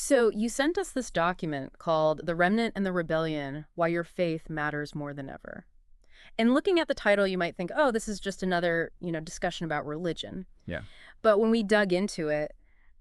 So you sent us this document called The Remnant and the Rebellion, Why Your Faith Matters More Than Ever. And looking at the title, you might think, oh, this is just another, discussion about religion. Yeah. But when we dug into it,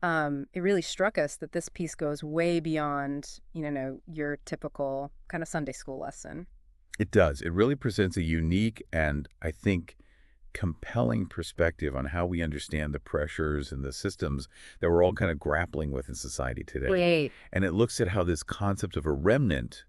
it really struck us that this piece goes way beyond, your typical kind of Sunday school lesson. It does. It really presents a unique and, I think, compelling perspective on how we understand the pressures and the systems that we're all kind of grappling with in society today. Wait. And it looks at how this concept of a remnant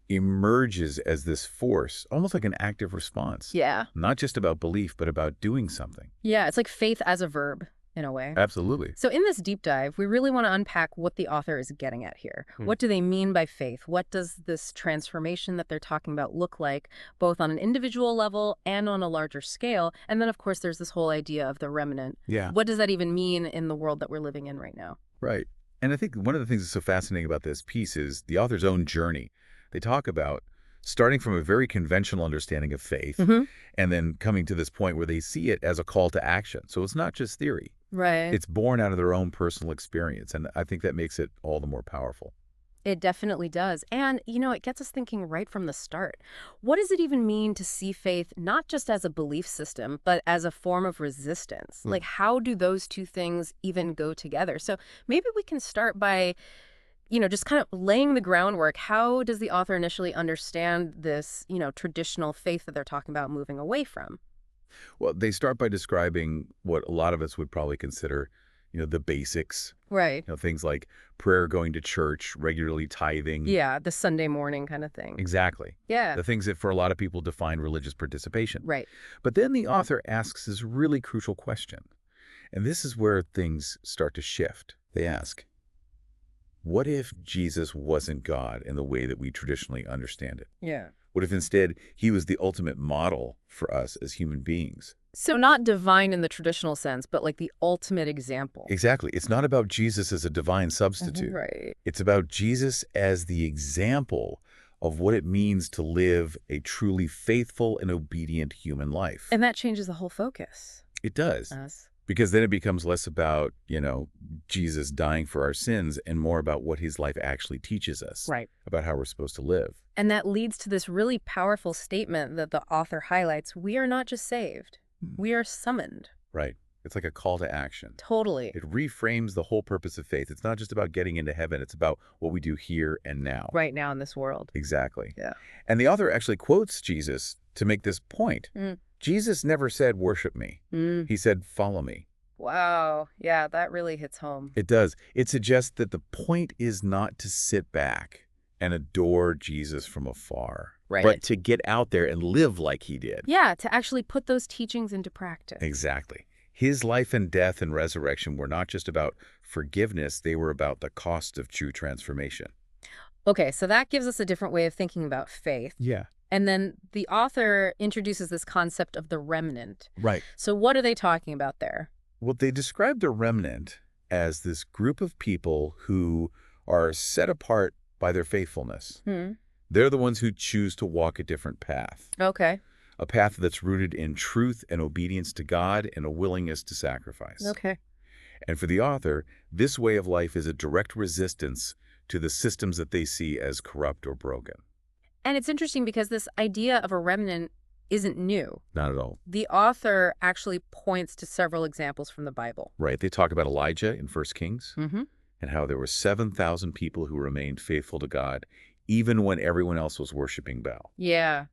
emerges as this force, almost like an active response. Yeah. Not just about belief, but about doing something. Yeah, it's like faith as a verb, in a way. Absolutely. So in this deep dive, we really want to unpack what the author is getting at here. What do they mean by faith? What does this transformation that they're talking about look like, both on an individual level and on a larger scale? And then, of course, there's this whole idea of the remnant. Yeah. What does that even mean in the world that we're living in right now? Right. And I think one of the things that's so fascinating about this piece is the author's own journey. They talk about starting from a very conventional understanding of faith and then coming to this point where they see it as a call to action. So it's not just theory. Right. It's born out of their own personal experience. And I think that makes it all the more powerful. It definitely does. And, it gets us thinking right from the start. What does it even mean to see faith not just as a belief system, but as a form of resistance? Like, how do those two things even go together? So maybe we can start by just kind of laying the groundwork. How does the author initially understand this, traditional faith that they're talking about moving away from? Well, they start by describing what a lot of us would probably consider, the basics. Right. Things like prayer, going to church, regularly tithing. Yeah, the Sunday morning kind of thing. Exactly. Yeah. The things that for a lot of people define religious participation. Right. But then the author asks this really crucial question. And this is where things start to shift. They ask, what if Jesus wasn't God in the way that we traditionally understand it? Yeah. What if instead he was the ultimate model for us as human beings? So not divine in the traditional sense, but like the ultimate example. Exactly. It's not about Jesus as a divine substitute. Right. It's about Jesus as the example of what it means to live a truly faithful and obedient human life. And that changes the whole focus. It does. Us. Because then it becomes less about, Jesus dying for our sins and more about what his life actually teaches us. Right. About how we're supposed to live. And that leads to this really powerful statement that the author highlights. We are not just saved. We are summoned. Right. It's like a call to action. Totally. It reframes the whole purpose of faith. It's not just about getting into heaven. It's about what we do here and now. Right now in this world. Exactly. Yeah. And the author actually quotes Jesus to make this point. Jesus never said, worship me. He said, follow me. Wow. Yeah, that really hits home. It does. It suggests that the point is not to sit back and adore Jesus from afar, Right. but to get out there and live like he did. Yeah, to actually put those teachings into practice. Exactly. His life and death and resurrection were not just about forgiveness. They were about the cost of true transformation. Okay, so that gives us a different way of thinking about faith. Yeah. And then the author introduces this concept of the remnant. Right. So what are they talking about there? Well, they describe the remnant as this group of people who are set apart by their faithfulness. They're the ones who choose to walk a different path. Okay. A path that's rooted in truth and obedience to God and a willingness to sacrifice. Okay. And for the author, this way of life is a direct resistance to the systems that they see as corrupt or broken. And it's interesting because this idea of a remnant isn't new. Not at all. The author actually points to several examples from the Bible. Right. They talk about Elijah in 1 Kings and how there were 7,000 people who remained faithful to God even when everyone else was worshiping Baal. Yeah.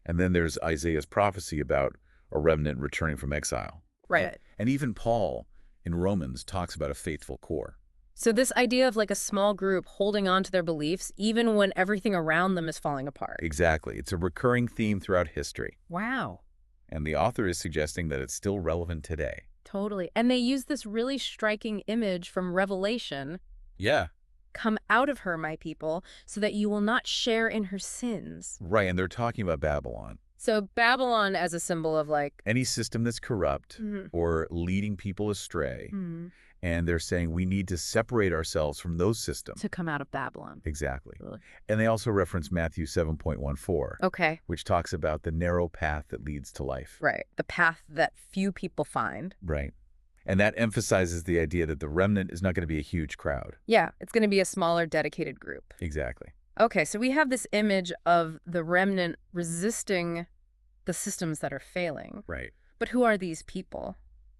And then there's Isaiah's prophecy about a remnant returning from exile. Right. And even Paul in Romans talks about a faithful core. So this idea of like a small group holding on to their beliefs even when everything around them is falling apart. Exactly. It's a recurring theme throughout history. Wow. And the author is suggesting that it's still relevant today. Totally. And they use this really striking image from Revelation. Yeah. Come out of her, my people, so that you will not share in her sins. Right. And they're talking about Babylon. So Babylon as a symbol of like... any system that's corrupt or leading people astray. And they're saying we need to separate ourselves from those systems. To come out of Babylon. Exactly. Really? And they also reference Matthew 7.14, Okay. which talks about the narrow path that leads to life. Right. The path that few people find. Right. And that emphasizes the idea that the remnant is not going to be a huge crowd. Yeah, it's going to be a smaller, dedicated group. Exactly. Okay, so we have this image of the remnant resisting the systems that are failing. Right. But who are these people?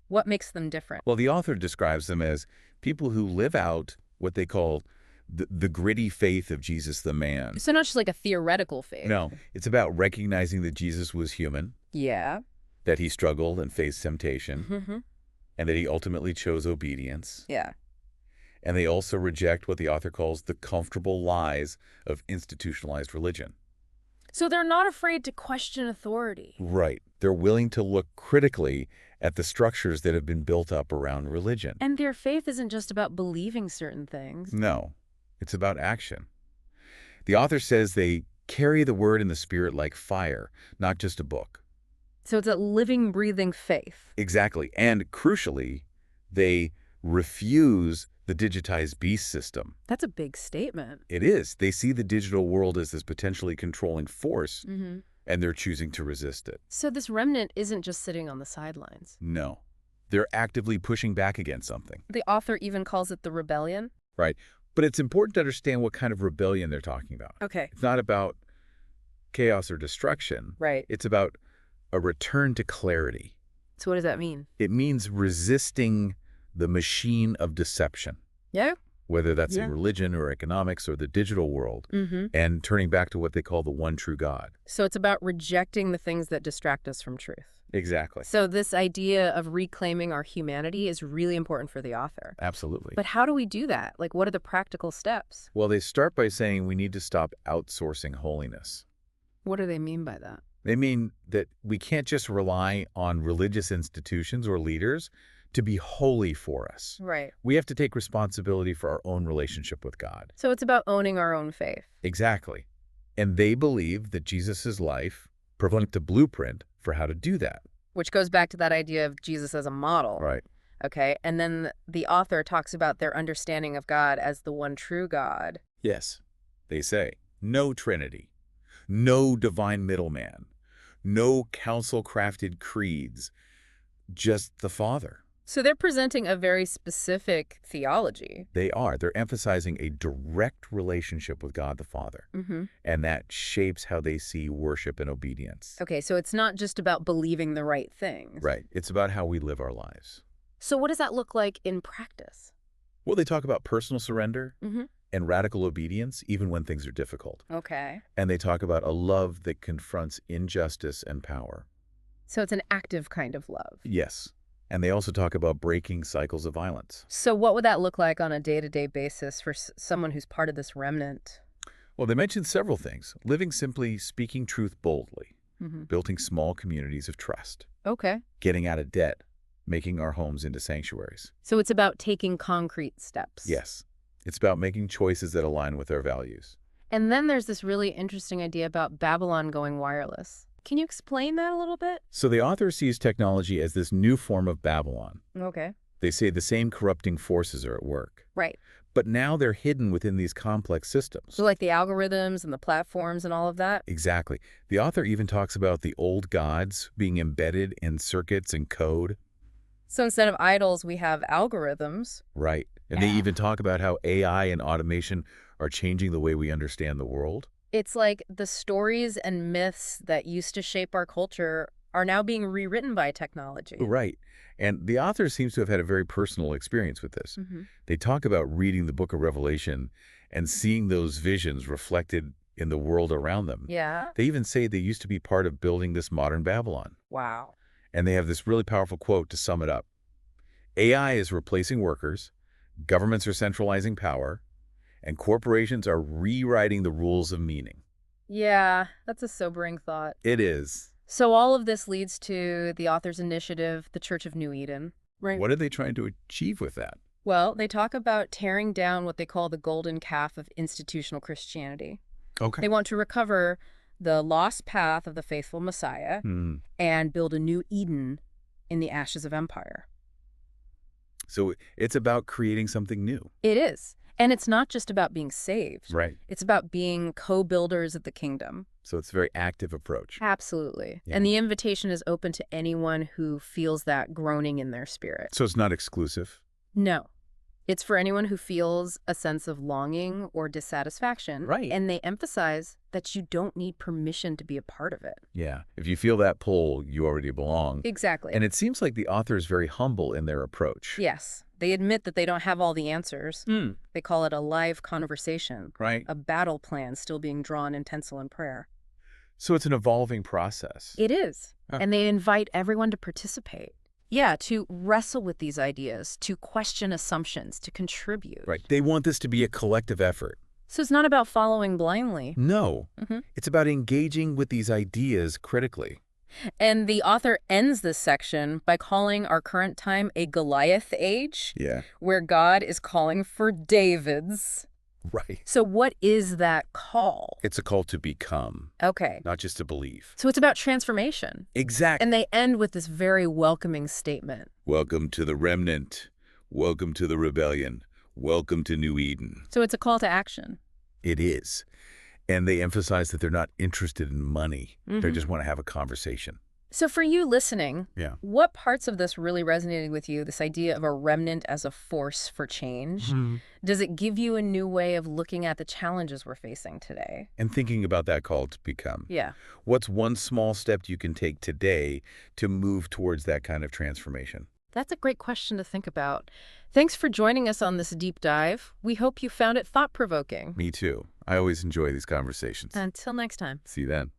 What makes them different? Well, the author describes them as people who live out what they call the gritty faith of Jesus the man. So not just like a theoretical faith. No, it's about recognizing that Jesus was human, Yeah. that he struggled and faced temptation, Mm-hmm. and that he ultimately chose obedience. Yeah. And they also reject what the author calls the comfortable lies of institutionalized religion. So they're not afraid to question authority. Right. They're willing to look critically at the structures that have been built up around religion. And their faith isn't just about believing certain things. No, it's about action. The author says they carry the word and the spirit like fire, not just a book. So it's a living, breathing faith. Exactly. And crucially, they refuse the digitized beast system. That's a big statement. It is. They see the digital world as this potentially controlling force, Mm-hmm. and they're choosing to resist it. So this remnant isn't just sitting on the sidelines. No. They're actively pushing back against something. The author even calls it the rebellion. Right. But it's important to understand what kind of rebellion they're talking about. Okay. It's not about chaos or destruction. Right. It's about a return to clarity. So what does that mean? It means resisting the machine of deception, Yeah. whether that's Yeah. in religion or economics or the digital world, Mm-hmm. and turning back to what they call the one true God. So it's about rejecting the things that distract us from truth. Exactly. So this idea of reclaiming our humanity is really important for the author. Absolutely. But how do we do that? Like, what are the practical steps? Well, they start by saying we need to stop outsourcing holiness. What do they mean by that? They mean that we can't just rely on religious institutions or leaders to be holy for us. Right. We have to take responsibility for our own relationship with God. So it's about owning our own faith. Exactly. And they believe that Jesus' life provides a blueprint for how to do that. Which goes back to that idea of Jesus as a model. Right. Okay. And then the author talks about their understanding of God as the one true God. Yes. They say, no Trinity, no divine middleman, no council-crafted creeds, just the Father. So they're presenting a very specific theology. They are. They're emphasizing a direct relationship with God the Father. Mm-hmm. And that shapes how they see worship and obedience. Okay, so it's not just about believing the right things. Right. It's about how we live our lives. So what does that look like in practice? Well, they talk about personal surrender Mm-hmm. and radical obedience, even when things are difficult. Okay. And they talk about a love that confronts injustice and power. So it's an active kind of love. Yes. And they also talk about breaking cycles of violence. So what would that look like on a day-to-day basis for someone who's part of this remnant? Well, they mentioned several things. Living simply, speaking truth boldly, Mm-hmm. building small communities of trust, Okay. getting out of debt, making our homes into sanctuaries. So it's about taking concrete steps. Yes. It's about making choices that align with our values. And then there's this really interesting idea about Babylon going wireless. Can you explain that a little bit? So the author sees technology as this new form of Babylon. Okay. They say the same corrupting forces are at work. Right. But now they're hidden within these complex systems. So like the algorithms and the platforms and all of that? Exactly. The author even talks about the old gods being embedded in circuits and code. So instead of idols, we have algorithms. Right. And they even talk about how AI and automation are changing the way we understand the world. It's like the stories and myths that used to shape our culture are now being rewritten by technology. Right. And the author seems to have had a very personal experience with this. Mm-hmm. They talk about reading the book of Revelation and seeing those visions reflected in the world around them. Yeah. They even say they used to be part of building this modern Babylon. Wow. And they have this really powerful quote to sum it up. AI is replacing workers, governments are centralizing power, and corporations are rewriting the rules of meaning. Yeah, that's a sobering thought. It is. So all of this leads to the author's initiative, the Church of New Eden. Right. What are they trying to achieve with that? Well, they talk about tearing down what they call the golden calf of institutional Christianity. Okay. They want to recover the lost path of the faithful Messiah and build a new Eden in the ashes of empire. So it's about creating something new. It is. And it's not just about being saved. Right. It's about being co-builders of the kingdom. So it's a very active approach. Absolutely. Yeah. And the invitation is open to anyone who feels that groaning in their spirit. So it's not exclusive? No. It's for anyone who feels a sense of longing or dissatisfaction. Right. And they emphasize that you don't need permission to be a part of it. Yeah. If you feel that pull, you already belong. Exactly. And it seems like the author is very humble in their approach. Yes. They admit that they don't have all the answers. They call it a live conversation. Right. A battle plan still being drawn in tinsel and prayer. So it's an evolving process. It is. Huh. And they invite everyone to participate. Yeah, to wrestle with these ideas, to question assumptions, to contribute. Right. They want this to be a collective effort. So it's not about following blindly. No. It's about engaging with these ideas critically. And the author ends this section by calling our current time a Goliath age, Yeah. where God is calling for Davids. Right. So what is that call? It's a call to become, Okay. not just to believe. So it's about transformation. Exactly. And they end with this very welcoming statement. Welcome to the remnant. Welcome to the rebellion. Welcome to New Eden. So it's a call to action. It is. And they emphasize that they're not interested in money. They just want to have a conversation. So for you listening, Yeah. what parts of this really resonated with you, this idea of a remnant as a force for change? Does it give you a new way of looking at the challenges we're facing today? And thinking about that call to become. Yeah. What's one small step you can take today to move towards that kind of transformation? That's a great question to think about. Thanks for joining us on this deep dive. We hope you found it thought-provoking. Me too. I always enjoy these conversations. Until next time. See you then.